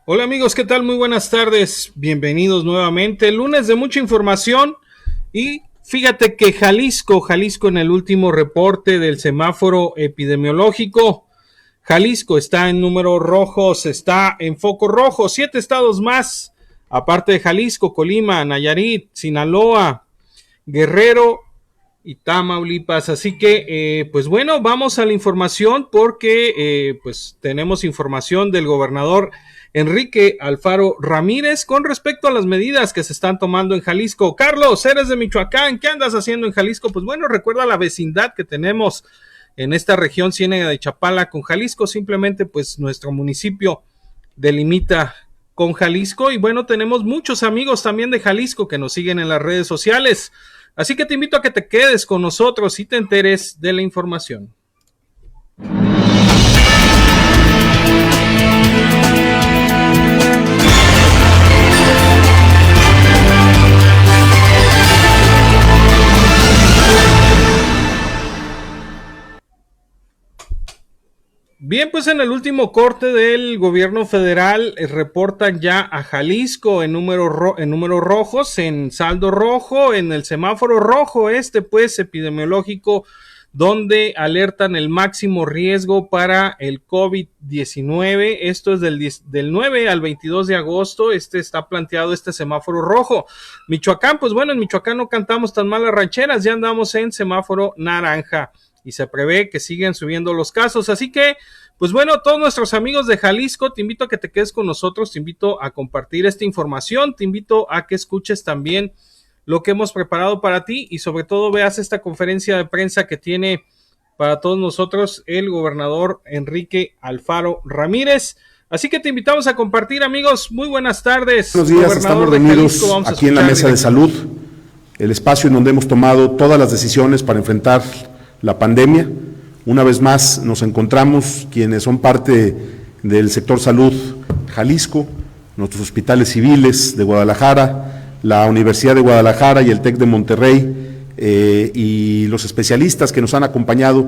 Hola amigos, ¿qué tal? Muy buenas tardes, bienvenidos nuevamente. Lunes de mucha información y fíjate que Jalisco en el último reporte del semáforo epidemiológico, Jalisco está en números rojos, está en foco rojo, 7 estados más, aparte de Jalisco, Colima, Nayarit, Sinaloa, Guerrero y Tamaulipas. Así que, pues bueno, vamos a la información porque pues tenemos información del gobernador Enrique Alfaro Ramírez con respecto a las medidas que se están tomando en Jalisco. Carlos, eres de Michoacán, ¿qué andas haciendo en Jalisco? Pues bueno, recuerda la vecindad que tenemos en esta región Ciénega de Chapala con Jalisco. Simplemente pues nuestro municipio delimita con Jalisco y bueno, tenemos muchos amigos también de Jalisco que nos siguen en las redes sociales. Así que te invito a que te quedes con nosotros y te enteres de la información. Bien, pues en el último corte del gobierno federal reportan ya a Jalisco en números rojos, en saldo rojo, en el semáforo rojo pues epidemiológico, donde alertan el máximo riesgo para el COVID-19. Esto es del 9 al 22 de agosto, está planteado este semáforo rojo. Michoacán, pues bueno, en Michoacán no cantamos tan mal las rancheras, ya andamos en semáforo naranja y se prevé que siguen subiendo los casos, así que pues bueno, todos nuestros amigos de Jalisco, te invito a que te quedes con nosotros, te invito a compartir esta información, te invito a que escuches también lo que hemos preparado para ti y sobre todo veas esta conferencia de prensa que tiene para todos nosotros el gobernador Enrique Alfaro Ramírez. Así que te invitamos a compartir, amigos. Muy buenas tardes. Buenos días, estamos reunidos aquí en la Mesa de Salud, el espacio en donde hemos tomado todas las decisiones para enfrentar la pandemia. Una vez más nos encontramos quienes son parte del sector salud Jalisco, nuestros hospitales civiles de Guadalajara, la Universidad de Guadalajara y el TEC de Monterrey, y los especialistas que nos han acompañado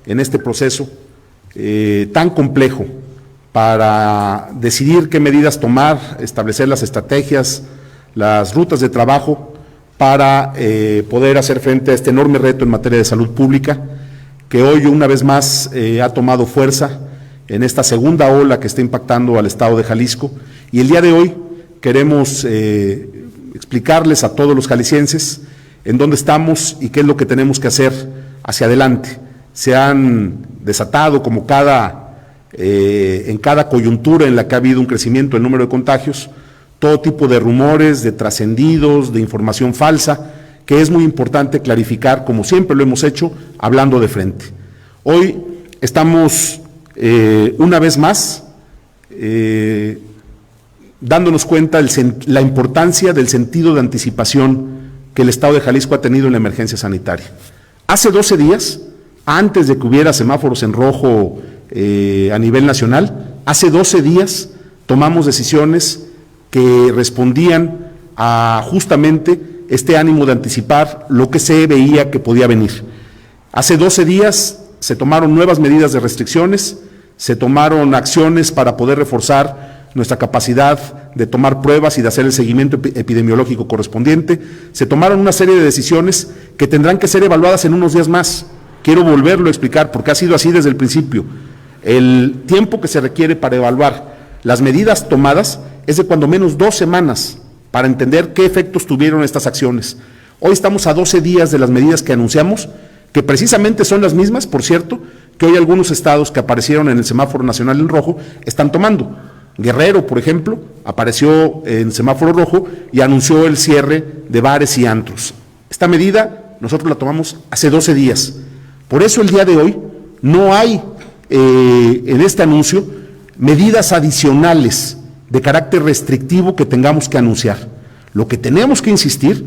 en este proceso tan complejo para decidir qué medidas tomar, establecer las estrategias, las rutas de trabajo para poder hacer frente a este enorme reto en materia de salud pública, que hoy una vez más ha tomado fuerza en esta segunda ola que está impactando al estado de Jalisco. Y el día de hoy queremos explicarles a todos los jaliscienses en dónde estamos y qué es lo que tenemos que hacer hacia adelante. Se han desatado, como en cada coyuntura en la que ha habido un crecimiento del número de contagios, todo tipo de rumores, de trascendidos, de información falsa, que es muy importante clarificar, como siempre lo hemos hecho, hablando de frente. Hoy estamos, una vez más, dándonos cuenta la importancia del sentido de anticipación que el Estado de Jalisco ha tenido en la emergencia sanitaria. Hace 12 días, antes de que hubiera semáforos en rojo a nivel nacional, hace 12 días tomamos decisiones que respondían a justamente este ánimo de anticipar lo que se veía que podía venir. Hace 12 días se tomaron nuevas medidas de restricciones, se tomaron acciones para poder reforzar nuestra capacidad de tomar pruebas y de hacer el seguimiento epidemiológico correspondiente. Se tomaron una serie de decisiones que tendrán que ser evaluadas en unos días más. Quiero volverlo a explicar porque ha sido así desde el principio. El tiempo que se requiere para evaluar las medidas tomadas es de cuando menos 2 semanas para entender qué efectos tuvieron estas acciones. Hoy estamos a 12 días de las medidas que anunciamos, que precisamente son las mismas, por cierto, que hoy algunos estados que aparecieron en el semáforo nacional en rojo están tomando. Guerrero, por ejemplo, apareció en semáforo rojo y anunció el cierre de bares y antros. Esta medida nosotros la tomamos hace 12 días. Por eso el día de hoy no hay en este anuncio medidas adicionales de carácter restrictivo que tengamos que anunciar. Lo que tenemos que insistir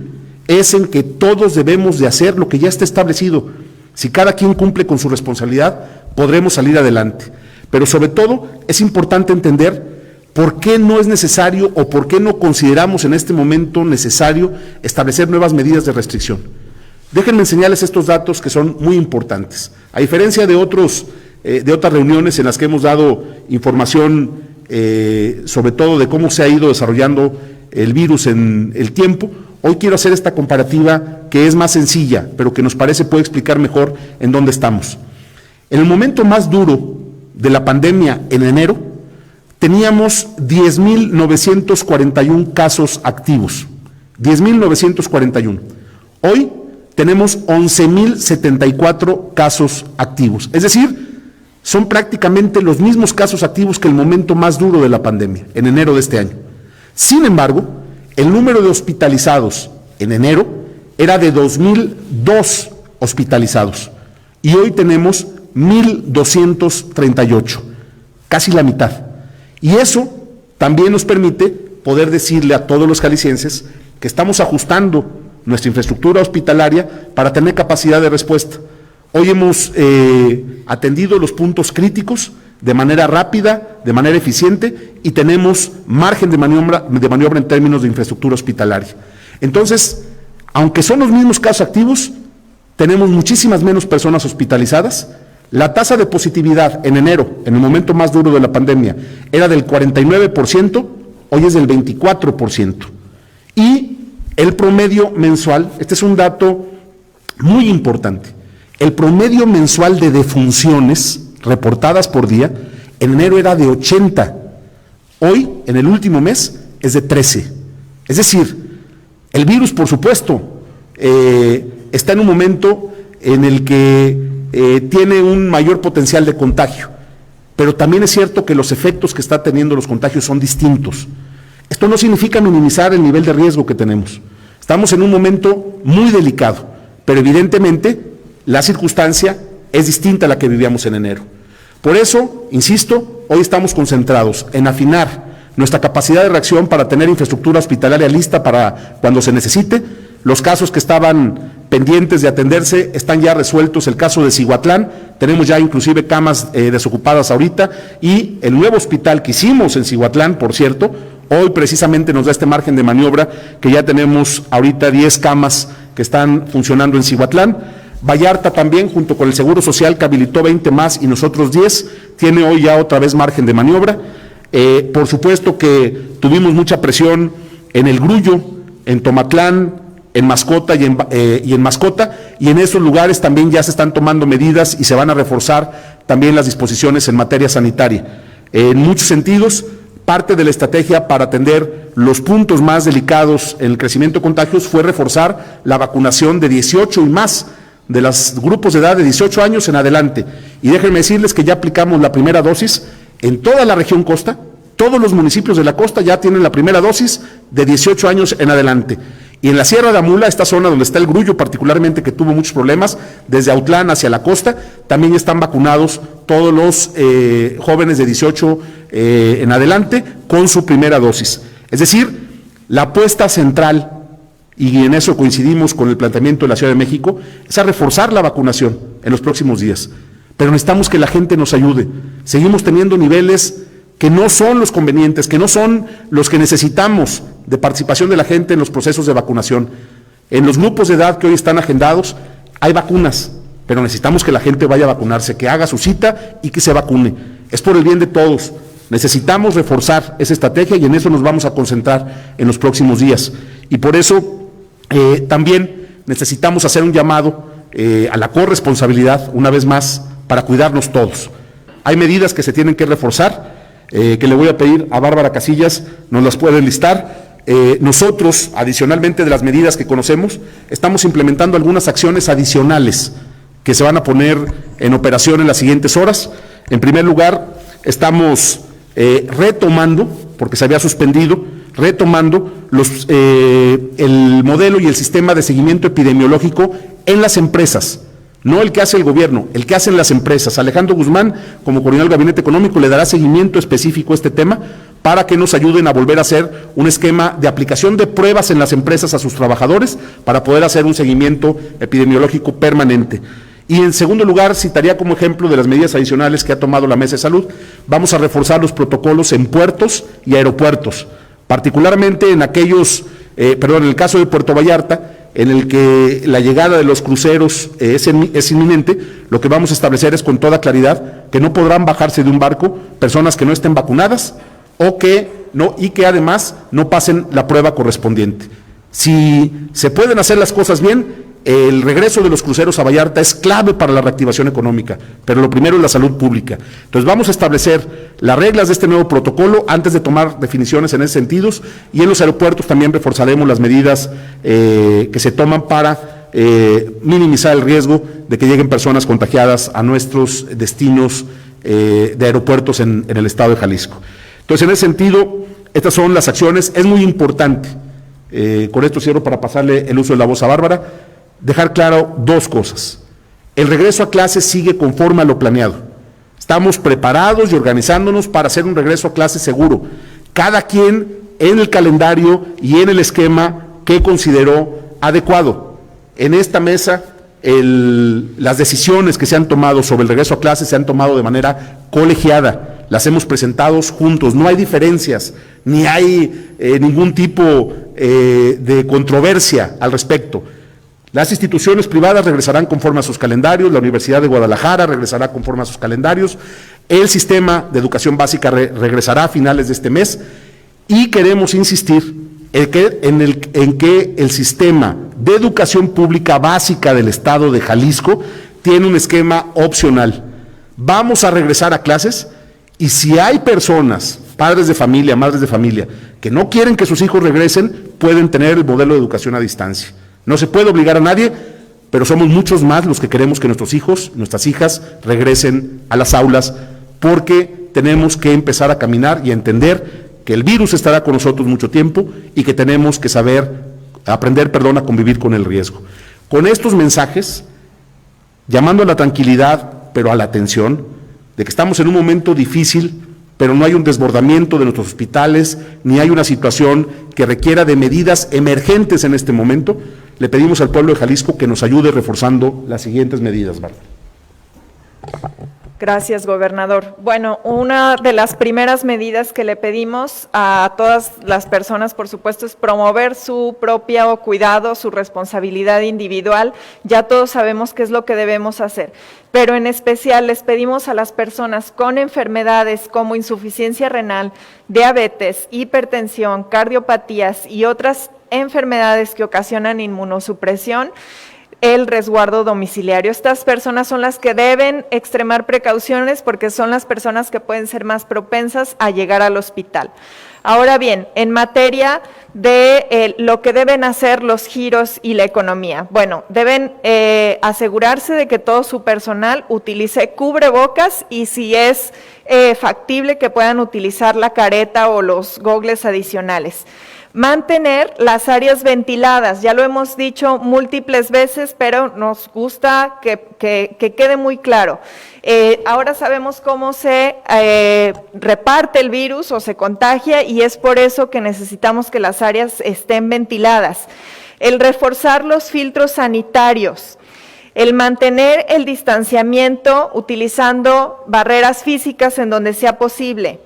es en que todos debemos de hacer lo que ya está establecido. Si cada quien cumple con su responsabilidad, podremos salir adelante. Pero sobre todo es importante entender por qué no es necesario o por qué no consideramos en este momento necesario establecer nuevas medidas de restricción. Déjenme enseñarles estos datos que son muy importantes. A diferencia de otras reuniones en las que hemos dado información sobre todo de cómo se ha ido desarrollando el virus en el tiempo, hoy quiero hacer esta comparativa que es más sencilla, pero que nos parece puede explicar mejor en dónde estamos. En el momento más duro de la pandemia, en enero, teníamos 10.941 casos activos. 10.941. Hoy tenemos 11.074 casos activos. Es decir, son prácticamente los mismos casos activos que el momento más duro de la pandemia, en enero de este año. Sin embargo, el número de hospitalizados en enero era de 2.002 hospitalizados y hoy tenemos 1.238, casi la mitad. Y eso también nos permite poder decirle a todos los jaliscienses que estamos ajustando nuestra infraestructura hospitalaria para tener capacidad de respuesta. Hoy hemos atendido los puntos críticos de manera rápida, de manera eficiente, y tenemos margen de maniobra en términos de infraestructura hospitalaria. Entonces, aunque son los mismos casos activos, tenemos muchísimas menos personas hospitalizadas. La tasa de positividad en enero, en el momento más duro de la pandemia, era del 49%, hoy es del 24%. Y el promedio mensual, este es un dato muy importante, el promedio mensual de defunciones reportadas por día, en enero era de 80, hoy, en el último mes, es de 13. Es decir, el virus, por supuesto, está en un momento en el que tiene un mayor potencial de contagio, pero también es cierto que los efectos que está teniendo los contagios son distintos. Esto no significa minimizar el nivel de riesgo que tenemos. Estamos en un momento muy delicado, pero evidentemente la circunstancia es distinta a la que vivíamos en enero. Por eso, insisto, hoy estamos concentrados en afinar nuestra capacidad de reacción para tener infraestructura hospitalaria lista para cuando se necesite. Los casos que estaban pendientes de atenderse están ya resueltos. El caso de Cihuatlán, tenemos ya inclusive camas desocupadas ahorita, y el nuevo hospital que hicimos en Cihuatlán, por cierto, hoy precisamente nos da este margen de maniobra, que ya tenemos ahorita 10 camas que están funcionando en Cihuatlán. Vallarta también, junto con el Seguro Social, que habilitó 20 más y nosotros 10, tiene hoy ya otra vez margen de maniobra. Por supuesto que tuvimos mucha presión en El Grullo, en Tomatlán, en Mascota y en Mascota, y en esos lugares también ya se están tomando medidas y se van a reforzar también las disposiciones en materia sanitaria. En muchos sentidos, parte de la estrategia para atender los puntos más delicados en el crecimiento de contagios fue reforzar la vacunación de 18 y más, de los grupos de edad de 18 años en adelante. Y déjenme decirles que ya aplicamos la primera dosis en toda la región costa. Todos los municipios de la costa ya tienen la primera dosis de 18 años en adelante. Y en la Sierra de Amula, esta zona donde está El Grullo particularmente, que tuvo muchos problemas, desde Autlán hacia la costa, también ya están vacunados todos los jóvenes de 18 en adelante con su primera dosis. Es decir, la apuesta central, y en eso coincidimos con el planteamiento de la Ciudad de México, es a reforzar la vacunación en los próximos días. Pero necesitamos que la gente nos ayude. Seguimos teniendo niveles que no son los convenientes, que no son los que necesitamos de participación de la gente en los procesos de vacunación. En los grupos de edad que hoy están agendados, hay vacunas, pero necesitamos que la gente vaya a vacunarse, que haga su cita y que se vacune. Es por el bien de todos. Necesitamos reforzar esa estrategia y en eso nos vamos a concentrar en los próximos días. Y por eso también necesitamos hacer un llamado a la corresponsabilidad, una vez más, para cuidarnos todos. Hay medidas que se tienen que reforzar, que le voy a pedir a Bárbara Casillas, nos las puede listar. Nosotros, adicionalmente de las medidas que conocemos, estamos implementando algunas acciones adicionales que se van a poner en operación en las siguientes horas. En primer lugar, estamos retomando, porque se había suspendido, el modelo y el sistema de seguimiento epidemiológico en las empresas, no el que hace el gobierno, el que hacen las empresas. Alejandro Guzmán, como coordinador del Gabinete Económico, le dará seguimiento específico a este tema para que nos ayuden a volver a hacer un esquema de aplicación de pruebas en las empresas a sus trabajadores para poder hacer un seguimiento epidemiológico permanente. Y en segundo lugar, citaría como ejemplo de las medidas adicionales que ha tomado la Mesa de Salud, vamos a reforzar los protocolos en puertos y aeropuertos, particularmente en en el caso de Puerto Vallarta, en el que la llegada de los cruceros es inminente. Lo que vamos a establecer es con toda claridad que no podrán bajarse de un barco personas que no estén vacunadas y que además no pasen la prueba correspondiente. Si se pueden hacer las cosas bien, el regreso de los cruceros a Vallarta es clave para la reactivación económica, pero lo primero es la salud pública. Entonces vamos a establecer las reglas de este nuevo protocolo antes de tomar definiciones en ese sentido, y en los aeropuertos también reforzaremos las medidas que se toman para minimizar el riesgo de que lleguen personas contagiadas a nuestros destinos de aeropuertos en el estado de Jalisco. Entonces, en ese sentido, estas son las acciones. Es muy importante, con esto cierro para pasarle el uso de la voz a Bárbara, dejar claro dos cosas. El regreso a clases sigue conforme a lo planeado. Estamos preparados y organizándonos para hacer un regreso a clases seguro. Cada quien en el calendario y en el esquema que consideró adecuado. En esta mesa, las decisiones que se han tomado sobre el regreso a clases se han tomado de manera colegiada. Las hemos presentado juntos. No hay diferencias, ni hay ningún tipo de controversia al respecto. Las instituciones privadas regresarán conforme a sus calendarios, la Universidad de Guadalajara regresará conforme a sus calendarios, el sistema de educación básica regresará a finales de este mes, y queremos insistir en que el sistema de educación pública básica del estado de Jalisco tiene un esquema opcional. Vamos a regresar a clases, y si hay personas, padres de familia, madres de familia, que no quieren que sus hijos regresen, pueden tener el modelo de educación a distancia. No se puede obligar a nadie, pero somos muchos más los que queremos que nuestros hijos, nuestras hijas, regresen a las aulas, porque tenemos que empezar a caminar y a entender que el virus estará con nosotros mucho tiempo y que tenemos que aprender a convivir con el riesgo. Con estos mensajes, llamando a la tranquilidad, pero a la atención, de que estamos en un momento difícil, pero no hay un desbordamiento de nuestros hospitales, ni hay una situación que requiera de medidas emergentes en este momento, le pedimos al pueblo de Jalisco que nos ayude reforzando las siguientes medidas, Bárbara. Gracias, gobernador. Bueno, una de las primeras medidas que le pedimos a todas las personas, por supuesto, es promover su propio cuidado, su responsabilidad individual. Ya todos sabemos qué es lo que debemos hacer, pero en especial les pedimos a las personas con enfermedades como insuficiencia renal, diabetes, hipertensión, cardiopatías y otras enfermedades que ocasionan inmunosupresión, el resguardo domiciliario. Estas personas son las que deben extremar precauciones porque son las personas que pueden ser más propensas a llegar al hospital. Ahora bien, en materia de lo que deben hacer los giros y la economía, bueno, deben asegurarse de que todo su personal utilice cubrebocas y si es factible que puedan utilizar la careta o los gogles adicionales. Mantener las áreas ventiladas, ya lo hemos dicho múltiples veces, pero nos gusta que quede muy claro. Ahora sabemos cómo se reparte el virus o se contagia y es por eso que necesitamos que las áreas estén ventiladas. El reforzar los filtros sanitarios. El mantener el distanciamiento utilizando barreras físicas en donde sea posible.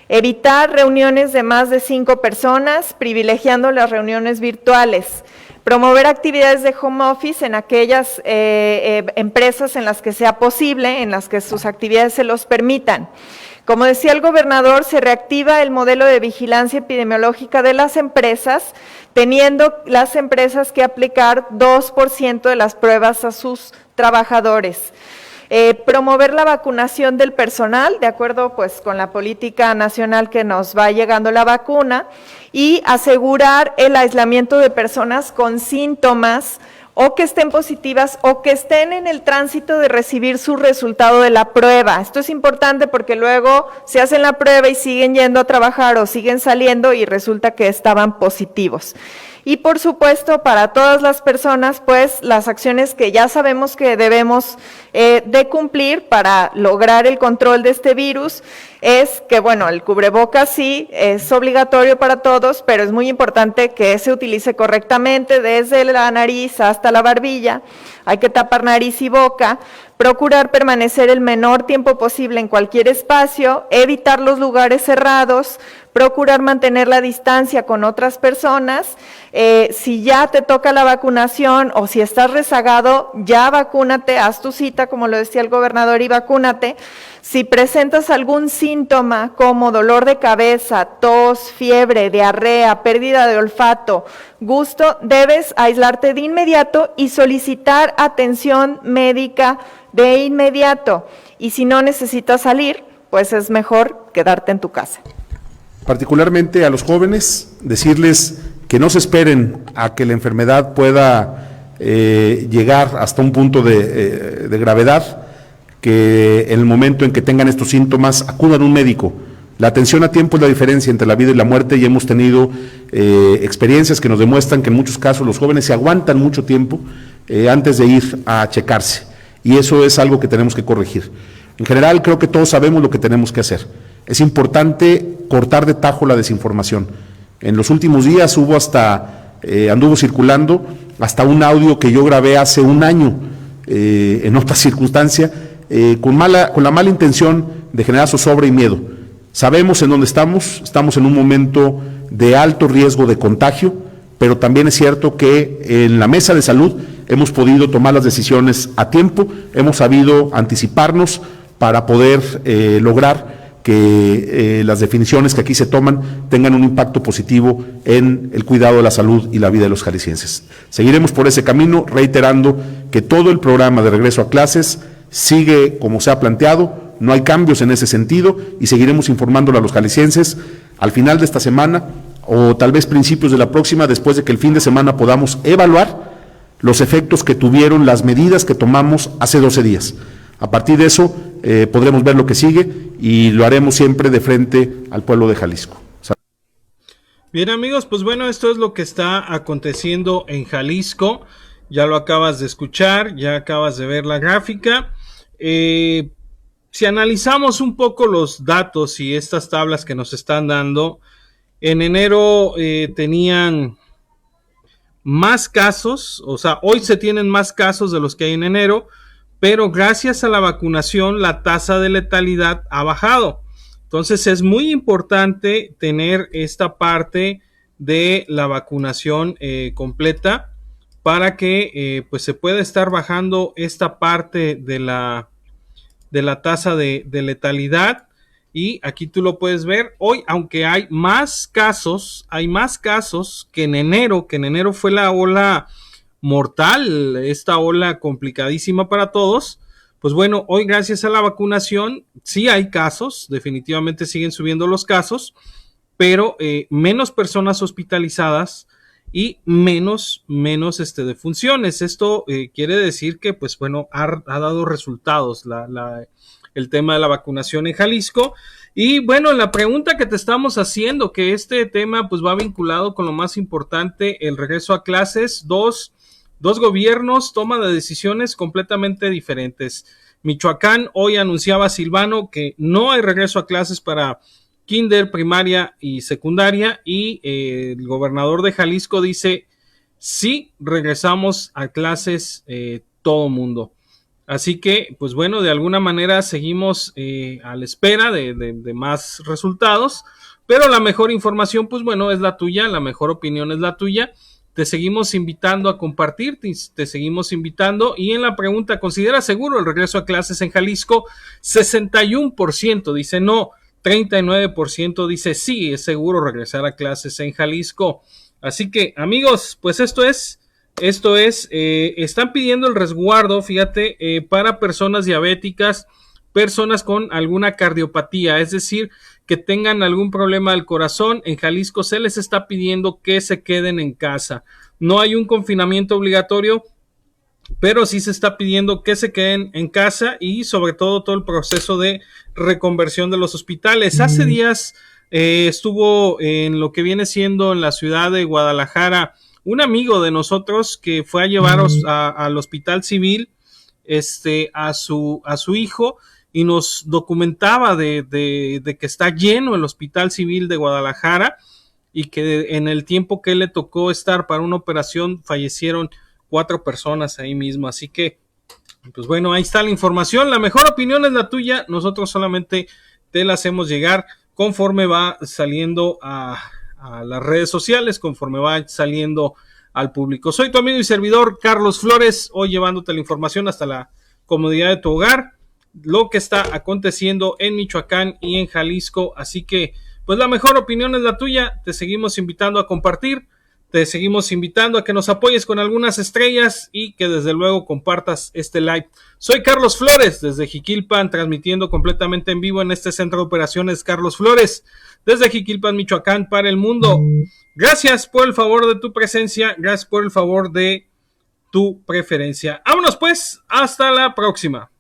Evitar reuniones de más de 5 personas, privilegiando las reuniones virtuales. Promover actividades de home office en aquellas empresas en las que sea posible, en las que sus actividades se los permitan. Como decía el gobernador, se reactiva el modelo de vigilancia epidemiológica de las empresas, teniendo las empresas que aplicar 2% de las pruebas a sus trabajadores. Promover la vacunación del personal, de acuerdo pues con la política nacional que nos va llegando la vacuna, y asegurar el aislamiento de personas con síntomas o que estén positivas o que estén en el tránsito de recibir su resultado de la prueba. Esto es importante porque luego se hacen la prueba y siguen yendo a trabajar o siguen saliendo y resulta que estaban positivos. Y por supuesto, para todas las personas, pues las acciones que ya sabemos que debemos de cumplir para lograr el control de este virus es que, bueno, el cubrebocas sí es obligatorio para todos, pero es muy importante que se utilice correctamente desde la nariz hasta la barbilla. Hay que tapar nariz y boca, procurar permanecer el menor tiempo posible en cualquier espacio, evitar los lugares cerrados, procurar mantener la distancia con otras personas. Si ya te toca la vacunación o si estás rezagado, ya vacúnate, haz tu cita, como lo decía el gobernador, y vacúnate. Si presentas algún síntoma como dolor de cabeza, tos, fiebre, diarrea, pérdida de olfato, gusto, debes aislarte de inmediato y solicitar atención médica de inmediato. Y si no necesitas salir, pues es mejor quedarte en tu casa. Particularmente a los jóvenes, decirles que no se esperen a que la enfermedad pueda llegar hasta un punto de gravedad, que en el momento en que tengan estos síntomas acudan a un médico. La atención a tiempo es la diferencia entre la vida y la muerte, y hemos tenido experiencias que nos demuestran que en muchos casos los jóvenes se aguantan mucho tiempo antes de ir a checarse, y eso es algo que tenemos que corregir. En general, creo que todos sabemos lo que tenemos que hacer. Es importante cortar de tajo la desinformación. En los últimos días hubo anduvo circulando hasta un audio que yo grabé hace un año en otra circunstancia, con la mala intención de generar zozobra y miedo. Sabemos en dónde estamos en un momento de alto riesgo de contagio, pero también es cierto que en la mesa de salud hemos podido tomar las decisiones a tiempo, hemos sabido anticiparnos para poder lograr que las definiciones que aquí se toman tengan un impacto positivo en el cuidado de la salud y la vida de los jaliscienses. Seguiremos por ese camino, reiterando que todo el programa de regreso a clases sigue como se ha planteado, no hay cambios en ese sentido, y seguiremos informándole a los jaliscienses al final de esta semana o tal vez principios de la próxima, después de que el fin de semana podamos evaluar los efectos que tuvieron las medidas que tomamos hace 12 días. A partir de eso podremos ver lo que sigue, y lo haremos siempre de frente al pueblo de Jalisco. Bien, amigos, pues bueno, esto es lo que está aconteciendo en Jalisco. Ya lo acabas de escuchar, ya acabas de ver la gráfica. Si analizamos un poco los datos y estas tablas que nos están dando, en enero tenían más casos, o sea, hoy se tienen más casos de los que hay en enero, pero gracias a la vacunación la tasa de letalidad ha bajado. Entonces es muy importante tener esta parte de la vacunación completa para que pues se pueda estar bajando esta parte de la tasa de letalidad. Y aquí tú lo puedes ver, hoy aunque hay más casos que en enero fue la ola mortal, esta ola complicadísima para todos. Pues bueno, hoy gracias a la vacunación sí hay casos, definitivamente siguen subiendo los casos, pero menos personas hospitalizadas y menos defunciones. Esto quiere decir que pues bueno, ha dado resultados el tema de la vacunación en Jalisco. Y bueno, la pregunta que te estamos haciendo, que este tema pues va vinculado con lo más importante, el regreso a clases. Dos gobiernos toman de decisiones completamente diferentes. Michoacán hoy anunciaba Silvano que no hay regreso a clases para kinder, primaria y secundaria, y el gobernador de Jalisco dice sí, regresamos a clases todo mundo. Así que, pues bueno, de alguna manera seguimos a la espera de más resultados, pero la mejor información, pues bueno, es la tuya, la mejor opinión es la tuya. Te seguimos invitando a compartir, te seguimos invitando. Y en la pregunta, ¿considera seguro el regreso a clases en Jalisco? 61% dice no, 39% dice sí, es seguro regresar a clases en Jalisco. Así que, amigos, pues esto es, están pidiendo el resguardo, fíjate, para personas diabéticas, personas con alguna cardiopatía, es decir, que tengan algún problema del corazón. En Jalisco se les está pidiendo que se queden en casa. No hay un confinamiento obligatorio, pero sí se está pidiendo que se queden en casa, y sobre todo el proceso de reconversión de los hospitales. Hace días estuvo en lo que viene siendo en la ciudad de Guadalajara un amigo de nosotros que fue a llevar al hospital civil a su hijo, y nos documentaba de que está lleno el hospital civil de Guadalajara, y que en el tiempo que le tocó estar para una operación fallecieron 4 personas ahí mismo. Así que, pues bueno, ahí está la información. La mejor opinión es la tuya, nosotros solamente te la hacemos llegar conforme va saliendo a las redes sociales, conforme va saliendo al público. Soy tu amigo y servidor Carlos Flores, hoy llevándote la información hasta la comodidad de tu hogar, lo que está aconteciendo en Michoacán y en Jalisco, así que pues la mejor opinión es la tuya. Te seguimos invitando a compartir, te seguimos invitando a que nos apoyes con algunas estrellas y que desde luego compartas este live. Soy Carlos Flores desde Jiquilpan, transmitiendo completamente en vivo en este centro de operaciones Carlos Flores, desde Jiquilpan, Michoacán, para el mundo. Gracias por el favor de tu presencia, gracias por el favor de tu preferencia. Vámonos pues, hasta la próxima.